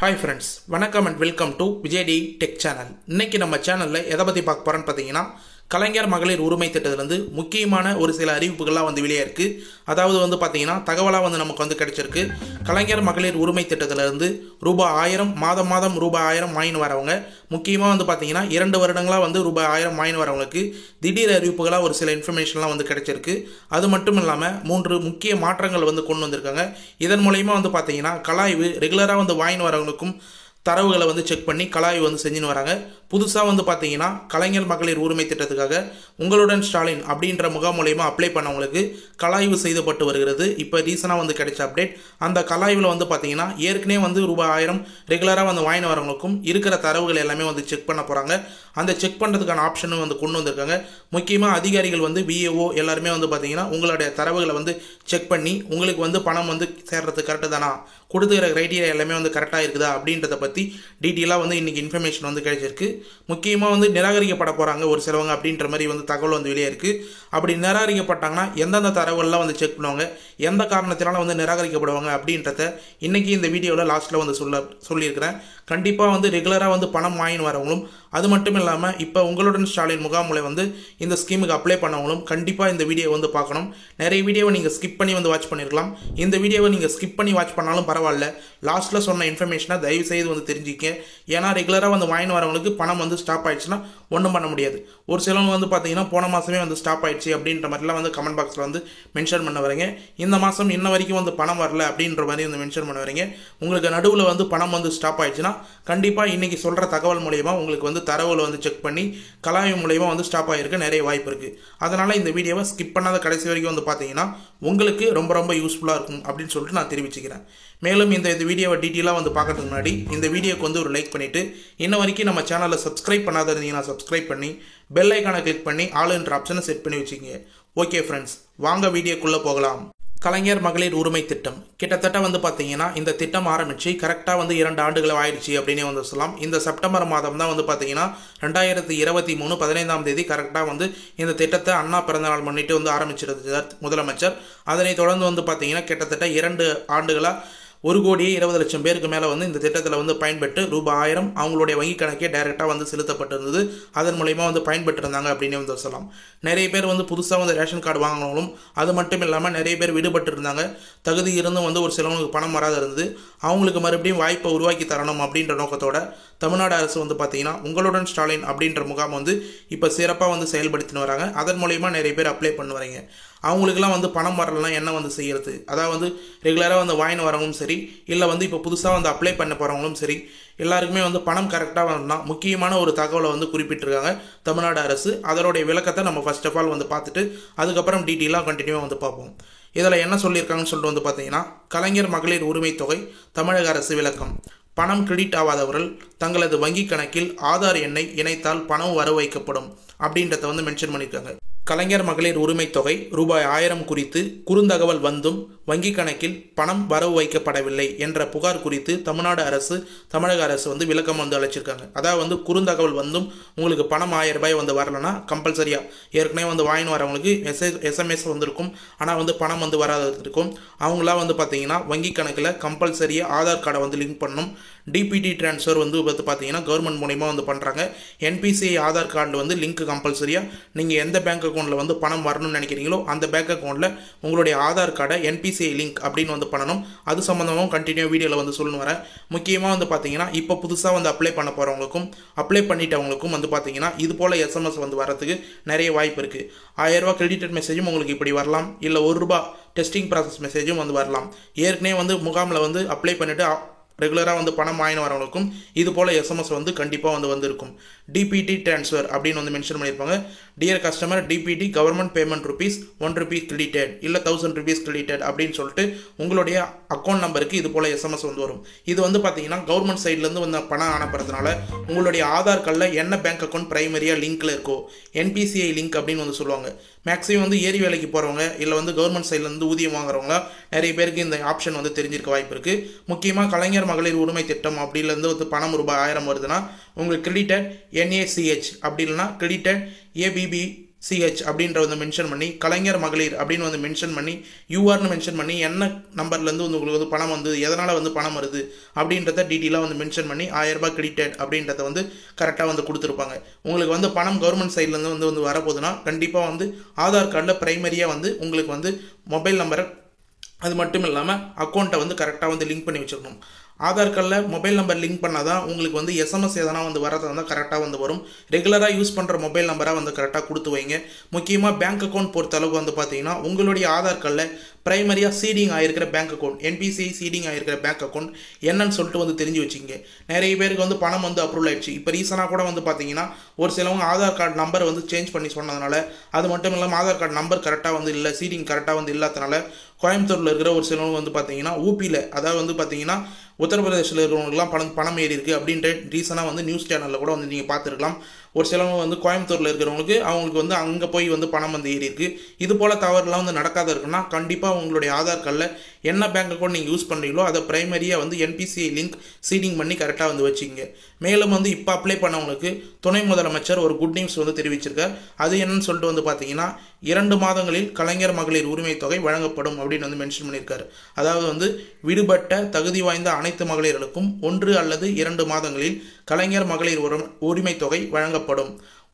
Hi friends, வணக்கம் and welcome to Vijay tech channel. இன்னைக்கு நம்ம சேனல்ல எதை பத்தி பார்க்க போறோம்னு பாத்தீங்கன்னா கலைஞர் மகளிர் உரிமை திட்டத்திலிருந்து முக்கியமான ஒரு சில அறிவிப்புகள்லாம் வெளியே இருக்கு. அதாவது பாத்தீங்கன்னா தகவலா நமக்கு கிடைச்சிருக்கு. கலைஞர் மகளிர் உரிமை திட்டத்திலிருந்து ரூபாய் 1000 மாதம் ரூபாய் 1000 வாங்கி வரவங்க முக்கியமா பாத்தீங்கன்னா 2 வருடங்களா ரூபாய் 1000 வாங்கி வரவங்களுக்கு திடீர் அறிவிப்புகளா ஒரு சில இன்ஃபர்மேஷன்லாம் கிடைச்சிருக்கு. அது மட்டும் இல்லாம 3 முக்கிய மாற்றங்கள் கொண்டு வந்திருக்காங்க. இதன் மூலமா பாத்தீங்கன்னா கலாய்வு ரெகுலரா வாங்கி வரவங்களுக்கும் தரவுகளை செக் பண்ணி கலாய்வு செஞ்சுன்னு வராங்க. புதுசாக பார்த்தீங்கன்னா கலைஞர் மகளிர் உரிமை திட்டத்துக்காக உங்களுடன் ஸ்டாலின் அப்படின்ற முகாம் மூலயமா அப்ளை பண்ணவங்களுக்கு கலாய்வு செய்யப்பட்டு வருகிறது. இப்போ ரீசனாக கிடைச்ச அப்டேட். அந்த கலாய்வில் பார்த்தீங்கன்னா ஏற்கனவே ரூபாய் 1000 ரெகுலராக வாங்கி வரவங்களுக்கும் இருக்கிற தரவுகள் எல்லாமே செக் பண்ண போகிறாங்க. அந்த செக் பண்ணுறதுக்கான ஆப்ஷனும் கொண்டு வந்திருக்காங்க. முக்கியமாக அதிகாரிகள் விஏஓ எல்லாருமே பார்த்தீங்கன்னா உங்களுடைய தரவுகளை செக் பண்ணி உங்களுக்கு பணம் சேர்றது கரெக்டு தானா, கொடுத்துக்கிற கிரைட்டீரியா எல்லாமே கரெக்டாக இருக்குதா அப்படின்றத பற்றி டீட்டெயிலாக இன்னைக்கு இன்ஃபர்மேஷன் கிடைச்சிருக்கு. முக்கியமாக நிராகரிக்கப்பட போகிறாங்க ஒரு சிலவங்க அப்படின்ற மாதிரி தகவல் வெளியே இருக்குது. அப்படி நிராகரிக்கப்பட்டாங்கன்னா எந்தெந்த தரவுகள்லாம் செக் பண்ணுவாங்க, எந்த காரணத்தினால நிராகரிக்கப்படுவாங்க அப்படின்றத இன்னைக்கு இந்த வீடியோவில் லாஸ்ட்டில் சொல்லியிருக்கிறேன். கண்டிப்பாக ரெகுலராக பணம் வாங்கி வரவங்களும் அது மட்டும் இல்லாமல் இப்போ உங்களுடன் ஸ்டாலின் முகாமில் இந்த ஸ்கீமுக்கு அப்ளை பண்ணவங்களும் கண்டிப்பாக இந்த வீடியோ பார்க்கணும். நிறைய வீடியோவை நீங்கள் ஸ்கிப் பண்ணி வாட்ச் பண்ணியிருக்கலாம். இந்த வீடியோவை நீங்கள் ஸ்கிப் பண்ணி வாட்ச் பண்ணாலும் பரவாயில்ல, லாஸ்ட்டில் சொன்ன இன்ஃபர்மேஷனை தயவு செய்து தெரிஞ்சுக்க. ஏன்னா ரெகுலராக வாங்கி வரவங்களுக்கு பணம் ஸ்டாப் ஆயிடுச்சுன்னா ஒன்றும் பண்ண முடியாது. ஒரு சிலவங்க பார்த்தீங்கன்னா போன மாதமே ஸ்டாப் ஆயிடுச்சு அப்படின்ற மாதிரிலாம் கமெண்ட் பாக்ஸில் மென்ஷன் பண்ண வரீங்க. இந்த மாதம் இன்ன வரைக்கும் பணம் வரல அப்படின்ற மாதிரி மென்ஷன் பண்ண வரீங்க. உங்களுக்கு நடுவில் பணம் ஸ்டாப் ஆயிடுச்சுன்னா கண்டிப்பாக இன்னைக்கு சொல்கிற தகவல் மூலயமா உங்களுக்கு தரவுகளை செக் பண்ணி கலாய்வு மூலயமா ஸ்டாப் ஆகிருக்க நிறைய வாய்ப்பு இருக்குது. அதனால் இந்த வீடியோவை ஸ்கிப் பண்ணாத கடைசி வரைக்கும் பார்த்தீங்கன்னா உங்களுக்கு ரொம்ப ரொம்ப யூஸ்ஃபுல்லாக இருக்கும் அப்படின்னு சொல்லிட்டு நான் தெரிவிச்சுக்கிறேன். மேலும் இந்த வீடியோவை டீட்டெயிலாக பார்க்கறதுக்கு முன்னாடி இந்த வீடியோக்கு ஒரு லைக் பண்ணிவிட்டு இன்ன வரைக்கும் நம்ம சேனலை சப்ஸ்கிரைப் பண்ணாத இருந்தீங்கன்னா சப்ஸ்கிரைப் பண்ணி பெல் ஐக்கானை கிளிக் பண்ணி ஆல் என்ற ஆப்ஷனை செட் பண்ணி வச்சுக்கோங்க. ஓகே ஃப்ரெண்ட்ஸ், வாங்க வீடியோக்குள்ளே போகலாம். கலைஞர் மகளிர் உரிமை திட்டம் கிட்டத்தட்ட பார்த்தீங்கன்னா இந்த திட்டம் ஆரம்பித்து கரெக்டாக 2 ஆண்டுகள் ஆயிடுச்சு அப்படின்னு சொல்லலாம். இந்த செப்டம்பர் மாதம் தான் பார்த்தீங்கன்னா 2023 15ஆம் தேதி கரெக்டாக இந்த திட்டத்தை அண்ணா பிறந்தநாள் முன்னிட்டு ஆரம்பிச்சிருந்தார் முதலமைச்சர். அதனை தொடர்ந்து பார்த்தீங்கன்னா கிட்டத்தட்ட 2 ஆண்டுகளாக 1,20,00,000 பேருக்கு மேலே இந்த திட்டத்தில் பயன்பெற்று ரூபாய் 1000 அவங்களுடைய வங்கி கணக்கே டைரெக்டாக செலுத்தப்பட்டிருந்தது. அதன் மூலயமா பயன்பெற்று இருந்தாங்க அப்படின்னு சொல்லலாம். நிறைய பேர் புதுசாக ரேஷன் கார்டு வாங்கினவங்களும் அது மட்டும் இல்லாமல் நிறைய பேர் விடுபட்டு இருந்தாங்க. தகுதி இருந்தும் ஒரு சிலவங்களுக்கு பணம் வராது இருந்தது. அவங்களுக்கு மறுபடியும் வாய்ப்பை உருவாக்கி தரணும் அப்படின்ற நோக்கத்தோட தமிழ்நாடு அரசு பார்த்தீங்கன்னா உங்களுடன் ஸ்டாலின் அப்படின்ற முகாம் இப்போ சிறப்பாக செயல்படுத்தின்னு வராங்க. அதன் மூலயமா நிறைய பேர் அப்ளை பண்ணி வரீங்க. அவங்களுக்குலாம் பணம் வரலன்னா என்ன செய்யறது, அதாவது ரெகுலராக வாங்கி வரவங்களும் சரி, இல்லை இப்போ புதுசாக அப்ளை பண்ண போகிறவங்களும் சரி, எல்லாருக்குமே பணம் கரெக்டாக வரணும்னா முக்கியமான ஒரு தகவலை குறிப்பிட்டிருக்காங்க தமிழ்நாடு அரசு. அதனுடைய விளக்கத்தை நம்ம ஃபர்ஸ்ட் ஆஃப் ஆல் பார்த்துட்டு அதுக்கப்புறம் டீட்டெயிலாக கண்டினியூவாக பார்ப்போம். இதில் என்ன சொல்லியிருக்காங்கன்னு சொல்லிட்டு பார்த்தீங்கன்னா கலைஞர் மகளிர் உரிமை தொகை தமிழக அரசு விளக்கம். பணம் கிரெடிட் ஆகாதவர்கள் தங்களது வங்கி கணக்கில் ஆதார் எண்ணை இணைத்தால் பணம் வர வைக்கப்படும் அப்படின்றத மென்ஷன் பண்ணியிருக்காங்க. கலைஞர் மகளிர் உரிமை தொகை ரூபாய் 1000 குறித்து குறுந்தகவல் வந்தும் வங்கி கணக்கில் பணம் வரவு வைக்கப்படவில்லை என்ற புகார் குறித்து தமிழக அரசு விளக்கம் அளிச்சிருக்காங்க. அதாவது குறுந்தகவல் வந்தும் உங்களுக்கு பணம் 1000 ரூபாய் வரலன்னா கம்பல்சரியா ஏற்கனவே வாங்கி வரவங்களுக்கு எஸ்எம்எஸ் வந்திருக்கும், ஆனால் பணம் வராது இருக்கும். அவங்களாம் பார்த்தீங்கன்னா வங்கி கணக்கில் கம்பல்சரியா ஆதார் கார்டை லிங்க் பண்ணணும். டிபிடி டிரான்ஸ்ஃபர் பார்த்தீங்கன்னா கவர்மெண்ட் மூலமா பண்ணுறாங்க. என்பிசிஐ ஆதார் கார்டு லிங்க் கம்பல்சரியா நீங்கள் எந்த பேங்க் அக்கௌண்ட்டில் பணம் வரணும்னு நினைக்கிறீங்களோ அந்த பேங்க் அக்கௌண்ட்டில் உங்களுடைய ஆதார் கார்டை என்பிசிஐ லிங்க் அப்படின்னு பண்ணணும். அது சம்மந்தமாகவும் கண்டினியூ வீடியோவில் சொல்லணும் வரேன். முக்கியமாக பார்த்தீங்கன்னா இப்போ புதுசாக அப்ளை பண்ண போகிறவங்களுக்கும் அப்ளை பண்ணிட்டவங்களுக்கும் பார்த்தீங்கன்னா இது போல் எஸ்எம்எஸ் வரதுக்கு நிறைய வாய்ப்பு இருக்குது. 1000 ரூபாய் கிரெடிட் மெசேஜும் உங்களுக்கு இப்படி வரலாம், இல்லை ₹1 டெஸ்டிங் ப்ராசஸ் மெசேஜும் வரலாம். ஏற்கனவே முகாமில் அப்ளை பண்ணிவிட்டு ரெகுலராக பணம் வாங்கி வரவங்களுக்கும் இது போல் எஸ்எம்எஸ் கண்டிப்பாக வந்திருக்கும். டிபிடி டிரான்ஸ்ஃபர் அப்படின்னு மென்ஷன் பண்ணியிருப்பாங்க. Dear customer, DBT government payment ₹1 credited இல்லை ₹1000 கிரெடிட்டட் அப்படின்னு சொல்லிட்டு உங்களுடைய அக்கௌண்ட் நம்பருக்கு இது போல் எஸ்எம்எஸ் வரும். இது பார்த்தீங்கன்னா கவர்மெண்ட் சைட்லேருந்து பணம் அனுப்புறதுனால உங்களுடைய ஆதார் கார்டில் என்ன பேங்க் அக்கௌண்ட் பிரைமரியாக லிங்க்ல இருக்கோ என்பிசிஐ லிங்க் அப்படின்னு சொல்லுவாங்க. மேக்ஸிமம் ஏரி வேலைக்கு போகிறவங்க இல்லை கவர்மெண்ட் சைட்லேருந்து ஊதியம் வாங்குறவங்க நிறைய பேருக்கு இந்த ஆப்ஷன் தெரிஞ்சிருக்க வாய்ப்பு இருக்குது. முக்கியமாக கலைஞர் மகளிர் உரிமை திட்டம் அப்படிலேருந்து பணம் ரூபாய் 1000 வருதுன்னா உங்களுக்கு கிரெடிட்டட் NACH அப்படி இல்லைனா கிரெடிட்டட் ABB சிஹெச் அப்படின்ற வந்து மென்ஷன் பண்ணி கலைஞர் மகளிர் அப்படின்னு வந்து மென்ஷன் பண்ணி யூஆர்னு மென்ஷன் பண்ணி என்ன நம்பர்லேருந்து வந்து உங்களுக்கு வந்து பணம் வந்து எதனால் வந்து பணம் வருது அப்படின்றத டீட்டெயிலாக வந்து மென்ஷன் பண்ணி 1000 ரூபாய் கிரெடிட்டட் அப்படின்றத வந்து கரெக்டாக வந்து கொடுத்துருப்பாங்க. உங்களுக்கு வந்து பணம் கவர்மெண்ட் சைட்லேருந்து வந்து வரப்போகுதுன்னா கண்டிப்பாக வந்து ஆதார் கார்டில் ப்ரைமரியாக வந்து உங்களுக்கு வந்து மொபைல் நம்பரை அது மட்டும் இல்லாமல் அக்கௌண்ட்டை வந்து கரெக்டாக வந்து லிங்க் பண்ணி வச்சுக்கணும். ஆதார் கார்டில் மொபைல் நம்பர் லிங்க் பண்ணால் தான் உங்களுக்கு வந்து எஸ்எம்எஸ் எதனா வந்து வரது வந்து கரெக்டாக வந்து வரும். ரெகுலராக யூஸ் பண்ணுற மொபைல் நம்பராக வந்து கரெக்டாக கொடுத்து வைங்க. முக்கியமாக பேங்க் அக்கௌண்ட் பொறுத்த அளவுக்கு வந்து பார்த்தீங்கன்னா உங்களுடைய ஆதார் கார்டில் பிரைமரியாக சீடிங் ஆகிருக்கிற பேங்க் அக்கௌண்ட் என்பிசிஐ சீடிங் ஆகிருக்கிற பேங்க் அக்கௌண்ட் என்னன்னு சொல்லிட்டு வந்து தெரிஞ்சு வச்சுங்க. நிறைய பேருக்கு வந்து பணம் வந்து அப்ரூவல் ஆயிடுச்சு. இப்போ ரீசனாக கூட வந்து பார்த்தீங்கன்னா ஒரு சிலவங்க ஆதார் கார்டு நம்பரை வந்து சேஞ்ச் பண்ணி சொன்னதுனால அது மட்டும் இல்லாமல் ஆதார் கார்டு நம்பர் கரெக்டாக வந்து இல்லை, சீடிங் கரெக்டாக வந்து இல்லாதனால கோயம்புத்தூரில் இருக்கிற ஒரு சிலவங்க வந்து பார்த்தீங்கன்னா ஊபியில் அதாவது வந்து பார்த்தீங்கன்னா உத்தரப்பிரதேசில் இருக்கிறவங்களுக்குலாம் பணம் ஏறி இருக்குது அப்படின்ற ரீசனாக வந்து நியூஸ் சேனலில் கூட வந்து நீங்கள் பார்த்துருக்கலாம். ஒரு சிலவங்க வந்து கோயம்புத்தூரில் இருக்கிறவங்களுக்கு அவங்களுக்கு வந்து அங்கே போய் வந்து பணம் வந்து ஏறி இருக்குது. இது போல் தவறுலாம் வந்து நடக்காத இருக்குன்னா கண்டிப்பாக உங்களுடைய ஆதார் கார்டில் என்ன பேங்க் அக்கௌண்ட் நீங்கள் யூஸ் பண்ணுறீங்களோ அதை பிரைமரியாக வந்து என்பிசிஐ லிங்க் சீடிங் பண்ணி கரெக்டாக வந்து வச்சுங்க. மேலும் வந்து இப்போ அப்ளை பண்ணவங்களுக்கு துணை முதலமைச்சர் ஒரு குட் நியூஸ் வந்து தெரிவிச்சிருக்கார். அது என்னன்னு சொல்லிட்டு வந்து பார்த்தீங்கன்னா 2 மாதங்களில் கலைஞர் மகளிர் உரிமை தொகை வழங்கப்படும் அப்படின்னு வந்து மென்ஷன் பண்ணியிருக்காரு. அதாவது வந்து விடுபட்ட தகுதி வாய்ந்த அனைத்து மகளிர்களுக்கும் 1 அல்லது 2 மாதங்களில் கலைஞர் மகளிர் உரிமை தொகை வழங்கப்படும்.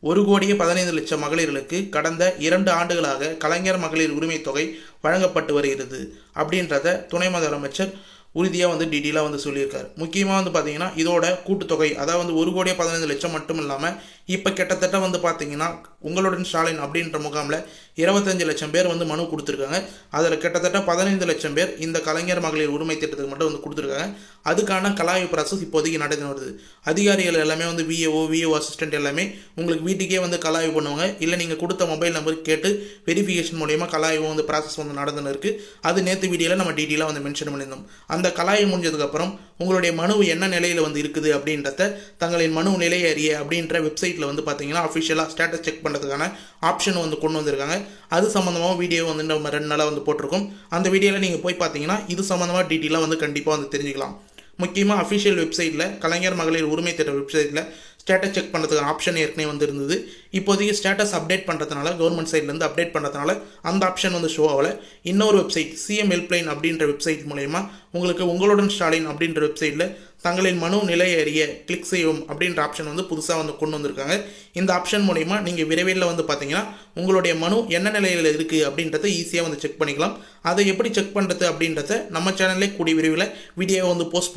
1,15,00,000 மகளிர்களுக்கு கடந்த 2 ஆண்டுகளாக கலைஞர் மகளிர் உரிமை தொகை வழங்கப்பட்டு வருகிறது அப்படின்றத துணை முதலமைச்சர் உறுதியாக வந்து டீட்டெயிலாக வந்து சொல்லியிருக்காரு. முக்கியமாக வந்து பார்த்தீங்கன்னா இதோட கூட்டுத்தொகை அதாவது வந்து 1,15,00,000 மட்டும் இல்லாமல் இப்போ கிட்டத்தட்ட வந்து பார்த்தீங்கன்னா உங்களுடன் ஸ்டாலின் அப்படின்ற முகாமில் 25 லட்சம் பேர் வந்து மனு கொடுத்துருக்காங்க. அதில் கிட்டத்தட்ட 15 லட்சம் பேர் இந்த கலைஞர் மகளிர் உரிமை திட்டத்துக்கு மட்டும் வந்து கொடுத்துருக்காங்க. அதுக்கான கலாய்வு ப்ராசஸ் இப்போதைக்கு நடந்து வருது. அதிகாரிகள் எல்லாமே வந்து விஓ அசிஸ்டன்ட் எல்லாமே உங்களுக்கு வீட்டுக்கே வந்து கலாய்வு பண்ணுவாங்க. இல்லை நீங்கள் கொடுத்த மொபைல் நம்பர் கேட்டு வெரிஃபிகேஷன் மூலயமா கலாய்வு வந்து ப்ராசஸ் வந்து நடந்துன்னு இருக்குது. அது நேற்று வீடியோவில் நம்ம டீட்டெயிலாக வந்து மென்ஷன் பண்ணியிருந்தோம். அந்த கலாய்வு முடிஞ்சதுக்கப்புறம் உங்களுடைய மனு என்ன நிலையில் வந்து இருக்குது அப்படின்றத தங்களின் மனு நிலை அறிய அப்படின்ற வெப்சைட்டில் வந்து பார்த்தீங்கன்னா அஃபிஷியலாக ஸ்டேட்டஸ் செக் பண்ணுறதுக்கான ஆப்ஷன் வந்து கொண்டு வந்திருக்காங்க. அது சம்மந்தமாக வீடியோ வந்து நம்ம 2 நாளாக வந்து போட்டிருக்கோம். அந்த வீடியோவில் நீங்கள் போய் பார்த்தீங்கன்னா இது சம்மந்தமாக டீட்டெயிலாக வந்து கண்டிப்பாக வந்து தெரிஞ்சுக்கலாம். முக்கியமாக அஃபிஷியல் வெப்சைட்டில் கலைஞர் மகளிர் உரிமை திட்ட வெப்சைட்டில் ஸ்டேட்டஸ் செக் பண்ணுறதுக்கான ஆப்ஷன் ஏற்கனவே வந்து இருந்தது. இப்போதைக்கு ஸ்டேட்டஸ் அப்டேட் பண்ணுறதுனால கவர்மெண்ட் சைட்லேருந்து அப்டேட் பண்ணுறதுனால அந்த ஆப்ஷன் வந்து ஷோ ஆகலை. இன்னொரு வெப்சைட் சிஎம் ஹெல்ப்லைன் அப்படின்ற வெப்சைட் மூலயமா உங்களுக்கு உங்களுடன் ஸ்டாலின் அப்படின்ற வெப்சைட்டில் தங்களின் மனு நிலை அறிய கிளிக் செய்யும் அப்படின்ற ஆப்ஷன் வந்து புதுசாக வந்து கொண்டு வந்திருக்காங்க. இந்த ஆப்ஷன் மூலயமா நீங்கள் விரைவில் வந்து பார்த்தீங்கன்னா உங்களுடைய மனு என்ன நிலையில் இருக்குது அப்படின்றத ஈஸியாக வந்து செக் பண்ணிக்கலாம். அதை எப்படி செக் பண்ணுறது அப்படின்றத நம்ம சேனல்லே கூடிய விரைவில் வீடியோவை வந்து போஸ்ட்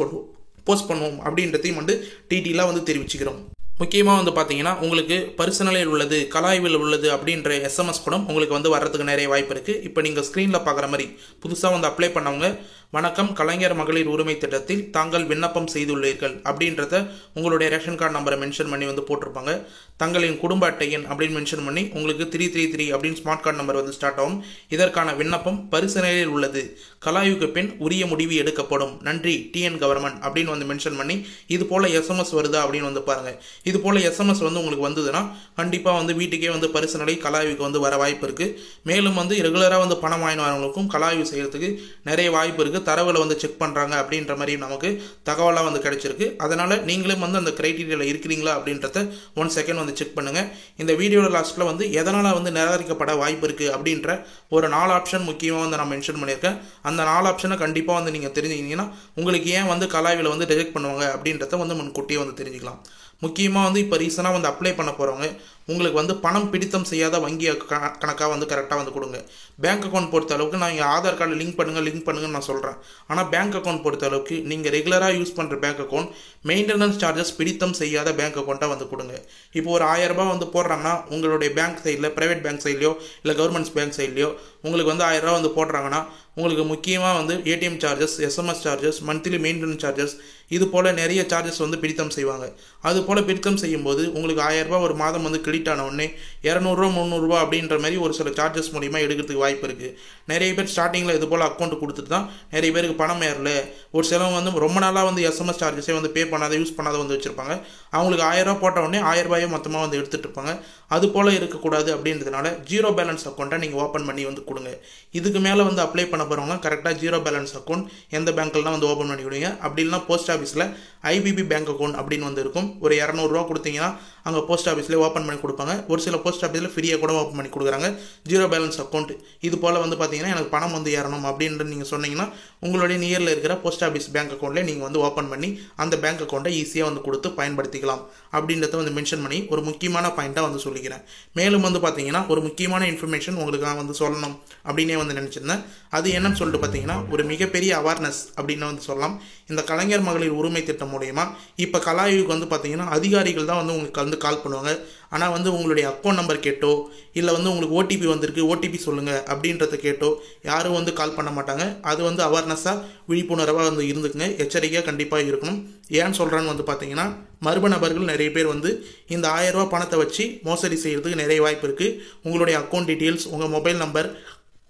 பண்ணுவோம் அப்படின்றதையும் வந்து டீட்டெயிலாக வந்து தெரிவிச்சுக்கிறோம். முக்கியமாக வந்து பார்த்தீங்கன்னா உங்களுக்கு பர்சனலில் உள்ளது கலாய்வில் உள்ளது அப்படின்ற எஸ்எம்எஸ் கூட உங்களுக்கு வந்து வர்றதுக்கு நிறைய வாய்ப்பு இருக்குது. இப்போ நீங்கள் ஸ்க்ரீனில் பார்க்குற மாதிரி புதுசாக வந்து அப்ளை பண்ணவங்க வணக்கம் கலைஞர் மகளிர் உரிமை திட்டத்தில் தாங்கள் விண்ணப்பம் செய்துள்ளீர்கள் அப்படின்றத உங்களுடைய ரேஷன் கார்டு நம்பரை மென்ஷன் பண்ணி வந்து போட்டிருப்பாங்க. தங்களின் குடும்ப அட்டை எண் அப்படின்னு மென்ஷன் பண்ணி உங்களுக்கு 333 அப்படின்னு ஸ்மார்ட் கார்டு நம்பர் வந்து ஸ்டார்ட் ஆகும். இதற்கான விண்ணப்பம் பரிசீலனையில் உள்ளது, கலாய்வுக்கு பின் உரிய முடிவு எடுக்கப்படும், நன்றி டிஎன் கவர்மெண்ட் அப்படின்னு வந்து மென்ஷன் பண்ணி இது போல் எஸ்எம்எஸ் வருதா அப்படின்னு வந்து பாருங்கள். இது போல் எஸ்எம்எஸ் வந்து உங்களுக்கு வந்ததுன்னா கண்டிப்பாக வந்து வீட்டுக்கே வந்து பரிசீலனை கலாய்வுக்கு வந்து வர வாய்ப்பு இருக்குது. மேலும் வந்து ரெகுலராக வந்து பணம் வாங்கி வரவங்களுக்கும் கலாய்வு செய்கிறதுக்கு நிறைய வாய்ப்பு இருக்குது. தரவுகளை வந்து செக் பண்ணுறாங்க அப்படின்ற மாதிரி நமக்கு தகவலாக வந்து கிடைச்சிருக்கு. அதனால் நீங்களும் வந்து அந்த கிரைட்டீரியாவில் இருக்கிறீங்களா அப்படின்றத 1 செகண்ட் வந்து செக் பண்ணுங்கள். இந்த வீடியோட லாஸ்ட்டில் வந்து எதனால் வந்து நிராகரிக்கப்பட வாய்ப்பு இருக்குது அப்படின்ற ஒரு 4 ஆப்ஷன் முக்கியமாக வந்து நான் மென்ஷன் பண்ணியிருக்கேன். அந்த 4 ஆப்ஷனை கண்டிப்பாக வந்து நீங்கள் தெரிஞ்சுக்கிங்கன்னா உங்களுக்கு ஏன் வந்து கலாய்வில் வந்து ரிஜெக்ட் பண்ணுவாங்க அப்படின்றத வந்து முன்கூட்டியே வந்து தெரிஞ்சுக்கலாம். முக்கியமாக வந்து இப்போ ரீசனாக வந்து அப்ளை பண்ண போகிறவங்க உங்களுக்கு வந்து பணம் பிடித்தம் செய்யாத வங்கி கணக்காக வந்து கரெக்டாக வந்து கொடுங்க. பேங்க் அக்கௌண்ட் பொறுத்த அளவுக்கு நான் இங்கே ஆதார் கார்டு லிங்க் பண்ணுங்கன்னு நான் சொல்கிறேன். ஆனால் பேங்க் அக்கௌண்ட் பொறுத்த அளவுக்கு நீங்கள் ரெகுலராக யூஸ் பண்ணுற பேங்க் அக்கௌண்ட் மெயின்டெனன்ஸ் சார்ஜஸ் பிடித்தம் செய்யாத பேங்க் அக்கௌண்ட்டாக வந்து கொடுங்க. இப்போ ஒரு 1000 ரூபாய் வந்து போடுறாங்கன்னா உங்களுடைய பேங்க் சைடில் ப்ரைவேட் பேங்க் சைட்லையோ இல்லை கவர்மெண்ட்ஸ் பேங்க் சைட்லையோ உங்களுக்கு வந்து 1000 ரூபா வந்து போடுறாங்கன்னா உங்களுக்கு முக்கியமாக வந்து ATM charges, SMS charges, monthly maintenance charges இது போல் நிறைய சார்ஜஸ் வந்து பிடித்தம் செய்வாங்க. அது போல் பிடித்தம் செய்யும்போது உங்களுக்கு 1000 ரூபா ஒரு மாதம் வந்து கிரெடிட் ஆன உடனே 200 ரூபா 300 ரூபா அப்படின்ற மாதிரி ஒரு சில சார்ஜஸ் மூலிமா எடுக்கிறதுக்கு வாய்ப்பு இருக்குது. நிறைய பேர் ஸ்டார்டிங்கில் இது போல் அக்கௌண்ட் கொடுத்துட்டு தான் நிறைய பேருக்கு பணம் ஏறல. ஒரு சிலவங்க வந்து ரொம்ப நாளாக வந்து எஸ்எம்எஸ் சார்ஜஸே வந்து பே பண்ணாத யூஸ் பண்ணாத வந்து வச்சுருப்பாங்க. அவங்களுக்கு 1000 ரூபா போட்ட உடனே 1000 ரூபாயை மொத்தமாக வந்து எடுத்துகிட்டு இருப்பாங்க. அது போல் இருக்கக்கூடாது அப்படின்றதுனால ஜீரோ பேலன்ஸ் அக்கௌண்ட்டை நீங்கள் ஓப்பன் பண்ணி வந்து கொடுங்க. இதுக்கு மேலே வந்து அப்ளை பண்ண போகிறவங்களாம் கரெக்டாக ஜீரோ பேலன்ஸ் அக்கௌண்ட் எந்த பேங்க்லாம் வந்து ஓப்பன் பண்ணி விடுவீங்க. அப்படி இல்லைனா போஸ்ட் ஆஃபீஸில் ஐபிபி பேங்க் அக்கௌண்ட் அப்படின்னு வந்து இருக்கும். ஒரு 200 ரூபா கொடுத்தீங்கன்னா அங்கே போஸ்ட் ஆஃபீஸ்லேயே ஓப்பன் பண்ணி கொடுப்பாங்க. ஒரு சில போஸ்ட் ஆஃபீஸில் ஃப்ரீயாக கூட ஓப்பன் பண்ணி கொடுக்குறாங்க. 0 பேலன்ஸ் அக்கௌண்ட். இது போல் வந்து பார்த்தீங்கன்னா எனக்கு பணம் வந்து ஏறணும் அப்படின்ற நீங்கள் சொன்னீங்கன்னா உங்களுடைய நியரில் இருக்கிற போஸ்ட் ஆஃபீஸ் பேங்க் அக்கௌண்ட்லேயே நீங்கள் வந்து ஓப்பன் பண்ணி அந்த பேங்க் அக்கௌண்ட்டை ஈஸியாக வந்து கொடுத்து பயன்படுத்திக்கலாம் அப்படின்றத வந்து மென்ஷன் பண்ணி ஒரு முக்கியமான பாயிண்ட்டாக வந்து சொல்லிக்கிறேன். மேலும் வந்து பார்த்தீங்கன்னா ஒரு முக்கியமான இன்ஃபர்மேஷன் உங்களுக்கு நான் வந்து சொல்லணும் அப்படின்னே வந்து நினச்சிருந்தேன். அது என்னன்னு சொல்லிட்டு பார்த்தீங்கன்னா ஒரு மிகப்பெரிய அவேர்னஸ் அப்படின்னு வந்து சொல்லலாம். இந்த கலைஞர் மகளிர் உரிமை திட்டம் மூலயமா இப்போ கலாய்வுக்கு வந்து பார்த்தீங்கன்னா அதிகாரிகள் தான் வந்து உங்களுக்கு வந்து கால் பண்ணுவாங்க. ஆனால் வந்து உங்களுடைய அக்கௌண்ட் நம்பர் கேட்டோ இல்லை வந்து உங்களுக்கு ஓடிபி வந்திருக்கு ஓடிபி சொல்லுங்கள் அப்படின்றத கேட்டோ யாரும் வந்து கால் பண்ண மாட்டாங்க. அது வந்து அவேர்னஸாக விழிப்புணர்வாக வந்து இருந்துக்குங்க. எச்சரிக்கையாக கண்டிப்பாக இருக்கணும். ஏன்னு சொல்கிறான்னு வந்து பார்த்தீங்கன்னா மர்ம நபர்கள் நிறைய பேர் வந்து இந்த 1000 ரூபா பணத்தை வச்சு மோசடி செய்கிறதுக்கு நிறைய வாய்ப்பு இருக்குது. உங்களுடைய அக்கௌண்ட் டீட்டெயில்ஸ், உங்கள் மொபைல் நம்பர்,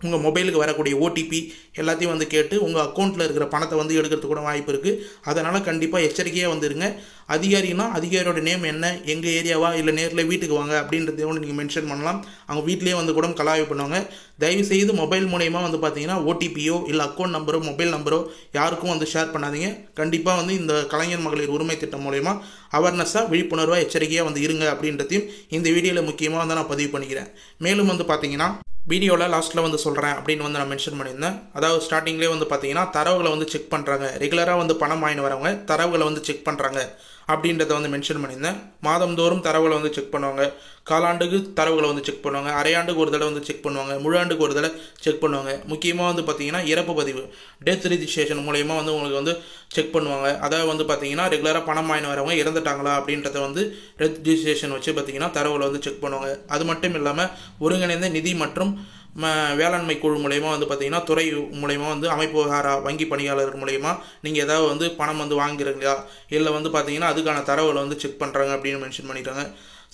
உங்கள் மொபைலுக்கு வரக்கூடிய ஓடிபி எல்லாத்தையும் வந்து கேட்டு உங்கள் அக்கௌண்ட்டில் இருக்கிற பணத்தை வந்து எடுக்கிறதுக்கு கூட வாய்ப்பு இருக்குது. அதனால் கண்டிப்பாக எச்சரிக்கையாக வந்துருங்க. அதிகாரினா அதிகாரியோட நேம் என்ன, எங்கள் ஏரியாவா இல்லை நேரில் வீட்டுக்கு வாங்க அப்படின்றத வந்து நீங்கள் மென்ஷன் பண்ணலாம். அவங்க வீட்டிலேயே வந்து கூட கலாய்வு பண்ணுவாங்க. தயவுசெய்து மொபைல் மூலயமா வந்து பார்த்தீங்கன்னா ஓடிபியோ இல்லை அக்கௌண்ட் நம்பரோ மொபைல் நம்பரோ யாருக்கும் வந்து ஷேர் பண்ணாதீங்க. கண்டிப்பாக வந்து இந்த கலைஞர் மகளிர் உரிமை திட்டம் மூலயமா அவேர்னஸாக விழிப்புணர்வாக எச்சரிக்கையாக வந்து இருங்க அப்படின்றதையும் இந்த வீடியோவில் முக்கியமாக வந்து நான் பதிவு பண்ணிக்கிறேன். மேலும் வந்து பார்த்தீங்கன்னா வீடியோவில் லாஸ்ட்டில் வந்து சொல்கிறேன் அப்படின்னு வந்து நான் மென்ஷன் பண்ணியிருந்தேன். அதாவது ஸ்டார்டிங்லேயே வந்து பார்த்தீங்கன்னா தரவுகளை வந்து செக் பண்ணுறாங்க. ரெகுலராக வந்து பணம் வாங்கிட்டு வரவங்க தரவுகளை வந்து செக் பண்ணுறாங்க அப்படின்றத வந்து மென்ஷன் பண்ணியிருந்தேன். மாதந்தோறும் தரவுகளை வந்து செக் பண்ணுவாங்க. காலாண்டுக்கு தரவுகளை வந்து செக் பண்ணுவாங்க. அரையாண்டுக்கு ஒரு தடவை வந்து செக் பண்ணுவாங்க. முழு ஆண்டுக்கு ஒரு தடவை செக் பண்ணுவாங்க. முக்கியமாக வந்து பார்த்தீங்கன்னா இறப்பு பதிவு டெத் ரிஜிஸ்ட்ரேஷன் மூலயமா வந்து உங்களுக்கு வந்து செக் பண்ணுவாங்க. அதாவது வந்து பார்த்தீங்கன்னா ரெகுலராக பணம் வாங்கிட்டு வரவங்க இறந்துட்டாங்களா அப்படின்றத வந்து ரெஜிஸ்ட்ரேஷன் வச்சு பார்த்தீங்கன்னா தரவுகளை வந்து செக் பண்ணுவாங்க. அது மட்டும் இல்லாமல் ஒருங்கிணைந்த நிதி மற்றும் வேளாண்மை குழு மூலயமா வந்து பார்த்தீங்கன்னா துறை மூலயமா வந்து அமைப்பு வங்கி பணியாளர்கள் மூலயமா நீங்கள் ஏதாவது வந்து பணம் வந்து வாங்குறீங்களா இல்லை வந்து பார்த்தீங்கன்னா அதுக்கான தரவுகளை வந்து செக் பண்ணுறாங்க அப்படின்னு மென்ஷன் பண்ணிட்டாங்க.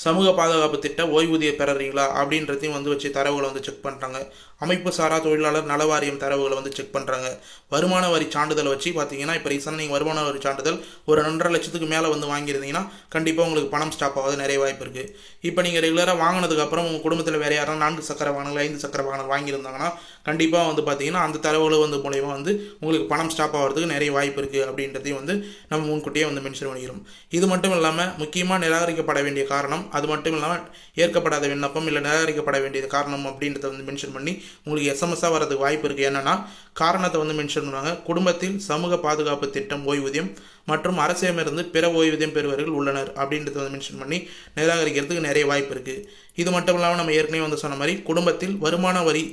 சமூக பாதுகாப்பு திட்ட ஓய்வூதியம் பெறறீங்களா அப்படின்றதையும் வந்து வச்சு தரவுகளை வந்து செக் பண்ணுறாங்க. அமைப்பு சாரா தொழிலாளர் நல வாரியம் தரவுகளை வந்து செக் பண்ணுறாங்க. வருமான வரி சான்றிதழ் வச்சு பார்த்தீங்கன்னா இப்போ ரீசெண்டாக நீங்கள் வருமான வரி சான்றிதழ் ஒரு 2.5 லட்சத்துக்கு மேலே வந்து வாங்கியிருந்தீங்கன்னா கண்டிப்பாக உங்களுக்கு பணம் ஸ்டாப் ஆகாது நிறைய வாய்ப்பு இருக்குது. இப்போ நீங்கள் ரெகுலராக வாங்கினதுக்கப்புறம் உங்கள் குடும்பத்தில் வேறு யாரும் 4 சக்கர வாகனங்கள் 5 சக்கர வாகனங்கள் வாங்கியிருந்தாங்கன்னா கண்டிப்பாக வந்து பார்த்தீங்கன்னா அந்த தரவுகளை வந்து மூலயமா வந்து உங்களுக்கு பணம் ஸ்டாப் ஆகிறதுக்கு நிறைய வாய்ப்பு இருக்குது அப்படின்றதையும் வந்து நம்ம முன்கூட்டியே வந்து மென்ஷன் பண்ணிக்கிறோம். இது மட்டும் இல்லாமல் முக்கியமாக நிராகரிக்கப்பட வேண்டிய காரணம், அது மட்டும் இல்லாமல் ஏற்கப்படாத விண்ணப்பம் இல்லை நிராகரிக்கப்பட வேண்டியது காரணம் அப்படின்றத வந்து மென்ஷன் பண்ணி உங்களுக்கு எஸ்எம்எஸ்ஸாக வரதுக்கு வாய்ப்பு இருக்குது. என்னன்னா காரணத்தை வந்து மென்ஷன் பண்ணுவாங்க. குடும்பத்தில் சமூக பாதுகாப்பு திட்டம் ஓய்வூதியம் மற்றும் அரசிடமிருந்து பிற ஓய்வூதியம் பெறுவர்கள் உள்ளனர் அப்படின்றத வந்து மென்ஷன் பண்ணி நிராகரிக்கிறதுக்கு நிறைய வாய்ப்பு இருக்குது. இது மட்டும் இல்லாமல் நம்ம ஏற்கனவே வந்து சொன்ன மாதிரி குடும்பத்தில் வருமான வரி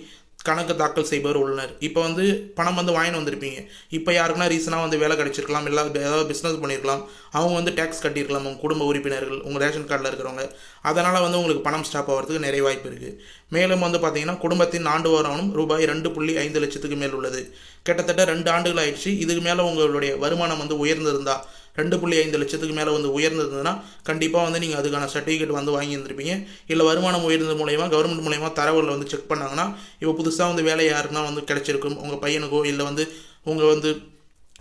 கணக்கு தாக்கல் செய்பவர் உள்ளனர். இப்போ வந்து பணம் வந்து வாங்கிட்டு வந்திருப்பீங்க. இப்போ யாருக்குன்னா ரீசனாக வந்து வேலை கிடைச்சிருக்கலாம், இல்லை ஏதாவது பிஸ்னஸ் பண்ணியிருக்கலாம், அவங்க வந்து டேக்ஸ் கட்டியிருக்கலாம் உங்கள் குடும்ப உறுப்பினர்கள், உங்கள் ரேஷன் கார்டில் இருக்கிறவங்க. அதனால் வந்து உங்களுக்கு பணம் ஸ்டாப் ஆகிறதுக்கு நிறைய வாய்ப்பு இருக்குது. மேலும் வந்து பார்த்தீங்கன்னா குடும்பத்தின் ஆண்டு வருமானம் ரூபாய் 2.5 லட்சத்துக்கு மேல் உள்ளது. கிட்டத்தட்ட 2 ஆண்டுகள் ஆயிடுச்சு. இதுக்கு மேலே உங்களுடைய வருமானம் வந்து உயர்ந்திருந்தா 2.5 லட்சத்துக்கு மேலே வந்து உயர்ந்ததுன்னா கண்டிப்பாக வந்து நீங்கள் அதுக்கான சர்டிஃபிகேட் வந்து வாங்கியிருந்திருப்பீங்க. இல்லை வருமானம் உயர்ந்தது மூலயமா கவர்மெண்ட் மூலயமா தரவுகளை வந்து செக் பண்ணாங்கன்னா இப்போ புதுசாக வந்து வேலை யாருன்னா வந்து கிடைச்சிருக்கும், உங்கள் பையனுக்கோ இல்லை வந்து உங்கள் வந்து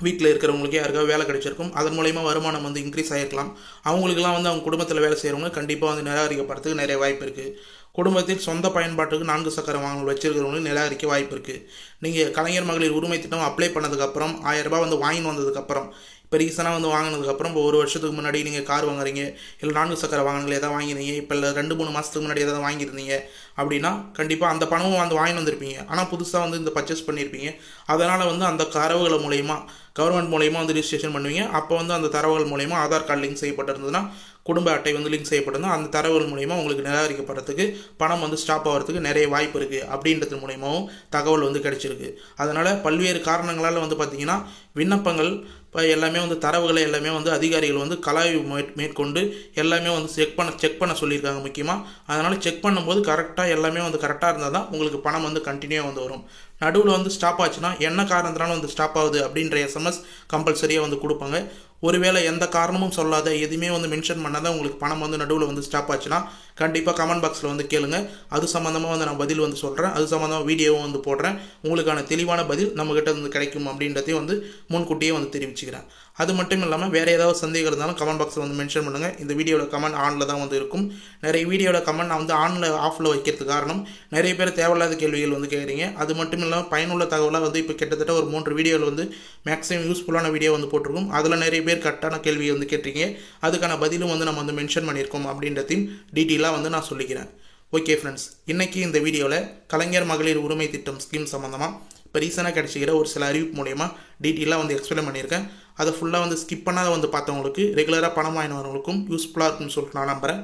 வீட்டில் இருக்கிறவங்களுக்கே யாருக்காவது வேலை கிடைச்சிருக்கும். அதன் மூலயமா வருமானம் வந்து இன்க்ரீஸ் ஆகிருக்கலாம். அவங்களுக்குலாம் வந்து அவங்க குடும்பத்தில் வேலை செய்கிறவங்க கண்டிப்பாக வந்து நிராகரிக்கப்படுறதுக்கு நிறைய வாய்ப்பு இருக்குது. குடும்பத்தில் சொந்த பயன்பாட்டுக்கு 4 சக்கர வாகனங்கள் வச்சிருக்கிறவங்களுக்கு நிராகரிக்க வாய்ப்பு இருக்குது. நீங்கள் கலைஞர் மகளிர் உரிமை திட்டம் அப்ளை பண்ணதுக்கப்புறம் 1000 ரூபாய் வந்து வாங்கி வந்ததுக்கப்புறம் இப்போ ரீசனாக வந்து வாங்கினதுக்கப்புறம் இப்போ 1 வருஷத்துக்கு முன்னாடி நீங்கள் கார் வாங்குறீங்க இல்லை 4 சக்கர வாகனங்கள் எதாவது வாங்கினீங்க, இப்போ இல்லை 2-3 மாதத்துக்கு முன்னாடி எதாவது வாங்கியிருந்தீங்க அப்படின்னா கண்டிப்பாக அந்த பணமும் வந்து வாங்கி வந்திருப்பீங்க. ஆனால் புதுசாக வந்து இந்த பர்ச்சேஸ் பண்ணியிருப்பீங்க. அதனால் வந்து அந்த தரவுகள் மூலயமா கவர்மெண்ட் மூலயமா வந்து ரிஜிஸ்ட்ரேஷன் பண்ணுவீங்க. அப்போ வந்து அந்த தரவுகள் மூலயமா ஆதார் கார்டு லிங்க் செய்யப்பட்டிருந்ததுன்னா குடும்ப அட்டை வந்து லிங்க் செய்யப்பட்டிருந்தா அந்த தரவுகள் மூலயமா உங்களுக்கு நிராகரிக்கப்படுறதுக்கு பணம் வந்து ஸ்டாப் ஆகிறதுக்கு நிறைய வாய்ப்பு இருக்குது அப்படின்றது மூலயமாவும் தகவல் வந்து கிடைச்சிருக்கு. அதனால் பல்வேறு காரணங்களால் வந்து பார்த்திங்கன்னா விண்ணப்பங்கள் இப்போ எல்லாமே வந்து தரவுகளை எல்லாமே வந்து அதிகாரிகள் வந்து கலாய்வு மேற்கொண்டு எல்லாமே வந்து செக் பண்ண சொல்லியிருக்காங்க முக்கியமாக. அதனால் செக் பண்ணும்போது கரெக்டாக எல்லாமே வந்து கரெக்டாக இருந்தால் தான் உங்களுக்கு பணம் வந்து கண்டினியூவாக வந்து வரும். நடுவில் வந்து ஸ்டாப் ஆச்சுன்னா என்ன காரணத்தினாலும் வந்து ஸ்டாப் ஆகுது அப்படின்ற எஸ்எம்எஸ் கம்பல்சரியாக வந்து கொடுப்பாங்க. ஒருவேளை எந்த காரணமும் சொல்லாத எதுவுமே வந்து மென்ஷன் பண்ணாதான் உங்களுக்கு பணம் வந்து நடுவில் வந்து ஸ்டாப் ஆச்சுன்னா கண்டிப்பாக கமெண்ட் பாக்ஸில் வந்து கேளுங்க. அது சம்மந்தமாக வந்து நான் பதில் வந்து சொல்கிறேன். அது சம்மந்தமாக வீடியோவும் வந்து போடுறேன். உங்களுக்கான தெளிவான பதில் நம்மக்கிட்ட வந்து கிடைக்கும் அப்படின்றதையும் வந்து முன்கூட்டியே வந்து தெரிவிச்சுக்கிறேன். அது மட்டும் இல்லாமல் வேறு ஏதாவது சந்தேகம் இருந்தாலும் கமெண்ட் பாக்ஸில் வந்து மென்ஷன் பண்ணுங்கள். இந்த வீடியோவில் கமெண்ட் ஆனில் தான் வந்து இருக்கும். நிறைய வீடியோவில் கமெண்ட் நான் வந்து ஆனில் ஆஃபில் வைக்கிறதுக்கு காரணம் நிறைய பேர் தேவையில்லாத கேள்விகள் வந்து கேட்குறீங்க. அது மட்டும் இல்லாமல் பயனுள்ள தகவலாக வந்து இப்போ கிட்டத்தட்ட ஒரு 3 வீடியோவில் வந்து மேக்ஸிமம் யூஸ்ஃபுல்லான வீடியோ வந்து போட்டிருக்கும். அதில் நிறைய பேர் கரெக்டான கேள்வி வந்து கேட்டிருக்கீங்க. அதுக்கான பதிலும் வந்து நம்ம வந்து மென்ஷன் பண்ணியிருக்கோம் அப்படின்றதையும் டீட்டெயிலாக வந்து நான் சொல்லிக்கிறேன். ஓகே ஃப்ரெண்ட்ஸ், இன்றைக்கி இந்த வீடியோவில் கலைஞர் மகளிர் உரிமை திட்டம் ஸ்கீம் சம்மந்தமாக இப்போ ரீசனாக கிடச்சிக்கிற ஒரு சில அறிவிப்பு மூலயமா டீட்டெயிலாக வந்து எக்ஸ்பிளைன் பண்ணியிருக்கேன். அதை ஃபுல்லாக வந்து ஸ்கிப் பண்ணாத வந்து பார்த்தவங்களுக்கு ரெகுலராக பணம் வாங்கினவங்களுக்கும் யூஸ்ஃபுல்லாக இருக்குன்னு சொல்லிட்டு நான் நம்புகிறேன்.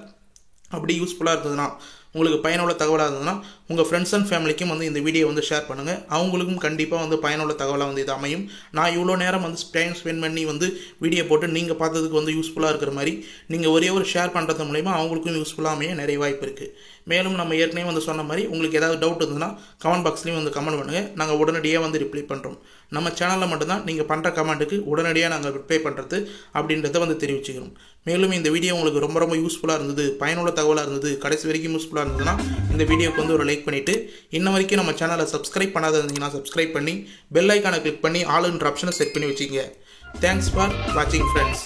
அப்படி யூஸ்ஃபுல்லாக இருந்ததுன்னா உங்களுக்கு பயனுள்ள தகவலாக இருந்ததுன்னா உங்கள் ஃப்ரெண்ட்ஸ் அண்ட் ஃபேமிலிக்கும் வந்து இந்த வீடியோ வந்து ஷேர் பண்ணுங்கள். அவங்களுக்கும் கண்டிப்பாக வந்து பயனுள்ள தகவலாக வந்து இது அமையும். நான் இவ்வளோ நேரம் வந்து டைம் ஸ்பெண்ட் பண்ணி வந்து வீடியோ போட்டு நீங்கள் பார்த்ததுக்கு வந்து யூஸ்ஃபுல்லாக இருக்கிற மாதிரி நீங்கள் ஒரே ஒரு ஷேர் பண்ணுறது மூலிமா அவங்களுக்கும் யூஸ்ஃபுல்லாக அமைய நிறைய வாய்ப்பு இருக்குது. மேலும் நம்ம ஏற்கனவே வந்து சொன்ன மாதிரி உங்களுக்கு ஏதாவது டவுட் இருந்ததுன்னா கமெண்ட் பாக்ஸ்லேயும் வந்து கமெண்ட் பண்ணுங்கள். நாங்கள் உடனடியாக வந்து ரிப்ளை பண்ணுறோம். நம்ம சேனலில் மட்டும்தான் நீங்கள் பண்ணுற கமெண்ட்டுக்கு உடனடியாக நாங்கள் ரிப்ளை பண்ணுறது அப்படின்றத வந்து தெரிவிச்சுக்கிறோம். மேலும் இந்த வீடியோ உங்களுக்கு ரொம்ப ரொம்ப யூஸ்ஃபுல்லாக இருந்தது, பயனுள்ள தகவலாக இருந்தது, கடைசி வரைக்கும் யூஸ்ஃபுல்லாக இருந்ததுன்னா இந்த வீடியோக்கு வந்து ஒரு லைக் பண்ணிவிட்டு இன்ன வரைக்கும் நம்ம சேனலை சப்ஸ்கிரைப் பண்ணாத இருந்தீங்கன்னா சப்ஸ்கிரைப் பண்ணி பெல் ஐக்கானை கிளிக் பண்ணி ஆல்ன்ற ஆப்ஷனை செட் பண்ணி வச்சுக்கோங்க. தேங்க்ஸ் ஃபார் வாட்சிங் ஃப்ரெண்ட்ஸ்.